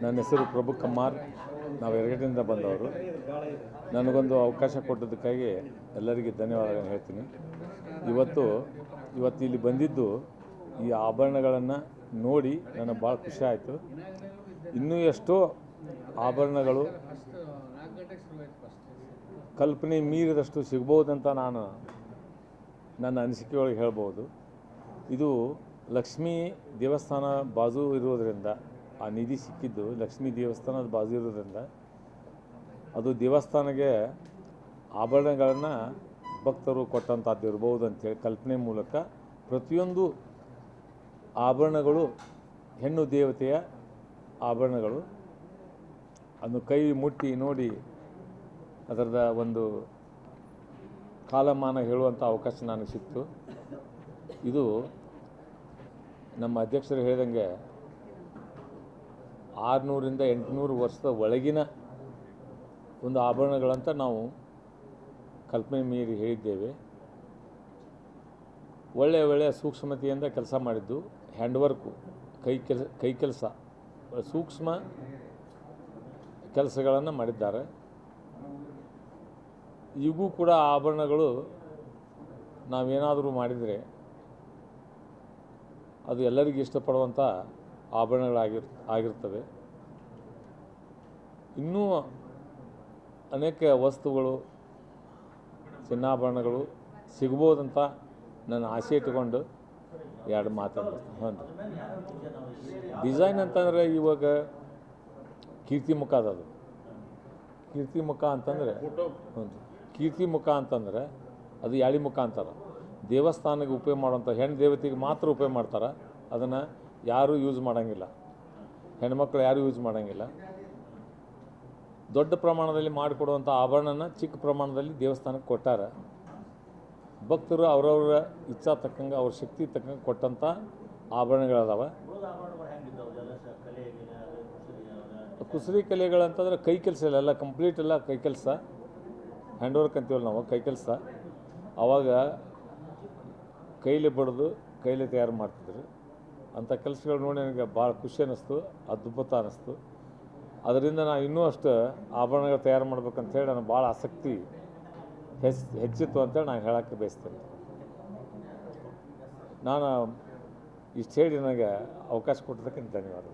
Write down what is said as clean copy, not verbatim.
ನನ್ನ ಹೆಸರು ಪ್ರಭು ಕಮ್ಮಾರ್. ನಾವು ಎರಗಡೆಯಿಂದ ಬಂದವರು. ನನಗೊಂದು ಅವಕಾಶ ಕೊಟ್ಟದ್ದಕ್ಕಾಗಿ ಎಲ್ಲರಿಗೆ ಧನ್ಯವಾದಗಳನ್ನು ಹೇಳ್ತೀನಿ. ಇವತ್ತು ಇಲ್ಲಿ ಬಂದಿದ್ದು ಈ ಆಭರಣಗಳನ್ನು ನೋಡಿ ನನಗೆ ಭಾಳ ಖುಷಿ ಆಯಿತು. ಇನ್ನೂ ಎಷ್ಟೋ ಆಭರಣಗಳು ಕಲ್ಪನೆ ಮೀರಿದಷ್ಟು ಸಿಗ್ಬೋದಂತ ನಾನು ನನ್ನ ಅನಿಸಿಕೆಯೊಳಗೆ ಹೇಳ್ಬೋದು. ಇದು ಲಕ್ಷ್ಮೀ ದೇವಸ್ಥಾನ ಬಾಜು ಇರೋದರಿಂದ, ಆ ನಿಧಿ ಸಿಕ್ಕಿದ್ದು ಲಕ್ಷ್ಮೀ ದೇವಸ್ಥಾನದ ಬಾಜು ಇರೋದ್ರಿಂದ ಅದು ದೇವಸ್ಥಾನಕ್ಕೆ ಆಭರಣಗಳನ್ನು ಭಕ್ತರು ಕೊಟ್ಟಂಥದ್ದು ಇರ್ಬೋದು ಅಂಥೇಳಿ ಕಲ್ಪನೆ ಮೂಲಕ ಪ್ರತಿಯೊಂದು ಆಭರಣಗಳು ಹೆಣ್ಣು ದೇವತೆಯ ಆಭರಣಗಳು. ಅದನ್ನು ಕೈ ಮುಟ್ಟಿ ನೋಡಿ ಅದರದ ಒಂದು ಕಾಲಮಾನ ಹೇಳುವಂಥ ಅವಕಾಶ ನನಗೆ ಸಿಕ್ತು. ಇದು ನಮ್ಮ ಅಧ್ಯಕ್ಷರು ಹೇಳಿದಂಗೆ 600ರಿಂದ 800 ವರ್ಷದ ಒಳಗಿನ ಒಂದು ಆಭರಣಗಳಂತ ನಾವು ಕಲ್ಪನೆ ಮೀರಿ ಹೇಳಿದ್ದೇವೆ. ಒಳ್ಳೆಯ ಸೂಕ್ಷ್ಮತೆಯಿಂದ ಕೆಲಸ ಮಾಡಿದ್ದು, ಹ್ಯಾಂಡ್ವರ್ಕು, ಕೈ ಕೆಲಸ, ಸೂಕ್ಷ್ಮ ಕೆಲಸಗಳನ್ನು ಮಾಡಿದ್ದಾರೆ. ಈಗೂ ಕೂಡ ಆಭರಣಗಳು ನಾವೇನಾದರೂ ಮಾಡಿದರೆ ಅದು ಎಲ್ಲರಿಗೂ ಇಷ್ಟಪಡುವಂಥ ಆಭರಣಗಳಾಗಿರ್ತವೆ. ಇನ್ನೂ ಅನೇಕ ವಸ್ತುಗಳು, ಚಿನ್ನಾಭರಣಗಳು ಸಿಗ್ಬೋದಂತ ನನ್ನ ಆಸೆ ಇಟ್ಟುಕೊಂಡು ಎರಡು ಮಾತಾಡ್ತೀನಿ. ಹ್ಞೂ ಡಿಸೈನ್ ಅಂತಂದರೆ ಇವಾಗ ಕೀರ್ತಿಮುಖ ಅದು. ಕೀರ್ತಿಮುಖ ಅಂತಂದರೆ ಕೀರ್ತಿಮುಖ ಅಂತಂದರೆ ಅದು ಯಾಳಿ ಮುಖ ಅಂತಾರೆ. ದೇವಸ್ಥಾನಕ್ಕೆ ಉಪಯೋಗ ಮಾಡುವಂಥ ಹೆಣ್ಣು ದೇವತೆಗೆ ಮಾತ್ರ ಉಪಯೋಗ ಮಾಡ್ತಾರೆ. ಅದನ್ನು ಯಾರೂ ಯೂಸ್ ಮಾಡೋಂಗಿಲ್ಲ, ಹೆಣ್ಮಕ್ಳು ಯಾರೂ ಯೂಸ್ ಮಾಡೋಂಗಿಲ್ಲ. ದೊಡ್ಡ ಪ್ರಮಾಣದಲ್ಲಿ ಮಾಡಿಕೊಡುವಂಥ ಆಭರಣನ ಚಿಕ್ಕ ಪ್ರಮಾಣದಲ್ಲಿ ದೇವಸ್ಥಾನಕ್ಕೆ ಕೊಟ್ಟಾರೆ. ಭಕ್ತರು ಅವರವರ ಇಚ್ಛಾ ತಕ್ಕಂಗೆ, ಅವ್ರ ಶಕ್ತಿ ತಕ್ಕಂಗೆ ಕೊಟ್ಟಂಥ ಆಭರಣಗಳದಾವೆ. ಕುಸರಿ ಕಲೆಗಳಂತಂದ್ರೆ ಕೈ ಕೆಲಸ ಎಲ್ಲ ಕಂಪ್ಲೀಟ್ ಎಲ್ಲ ಕೈ ಕೆಲಸ, ಹ್ಯಾಂಡ್ವರ್ಕ್ ಅಂತೀವಲ್ಲ ನಾವು, ಕೈ ಕೆಲಸ. ಆವಾಗ ಕೈಲಿ ಬಡಿದು ಕೈಲಿ ತಯಾರು ಮಾಡ್ತಿದ್ರು. ಅಂಥ ಕೆಲಸಗಳು ನೋಡಿ ನನಗೆ ಭಾಳ ಖುಷಿ ಅನ್ನಿಸ್ತು, ಅದ್ಭುತ ಅನ್ನಿಸ್ತು. ಅದರಿಂದ ನಾನು ಇನ್ನೂ ಅಷ್ಟು ಆಭರಣಗಳು ತಯಾರು ಮಾಡ್ಬೇಕಂತೇಳಿ ನನಗೆ ಭಾಳ ಆಸಕ್ತಿ ಹೆಚ್ಚಿತ್ತು ಅಂತೇಳಿ ನಾನು ಹೇಳೋಕ್ಕೆ ಬಯಸ್ತೇನೆ. ನಾನು ಇಷ್ಟು ಹೇಳಿ ನನಗೆ ಅವಕಾಶ ಕೊಟ್ಟಿದ್ದಕ್ಕೆ ಧನ್ಯವಾದ.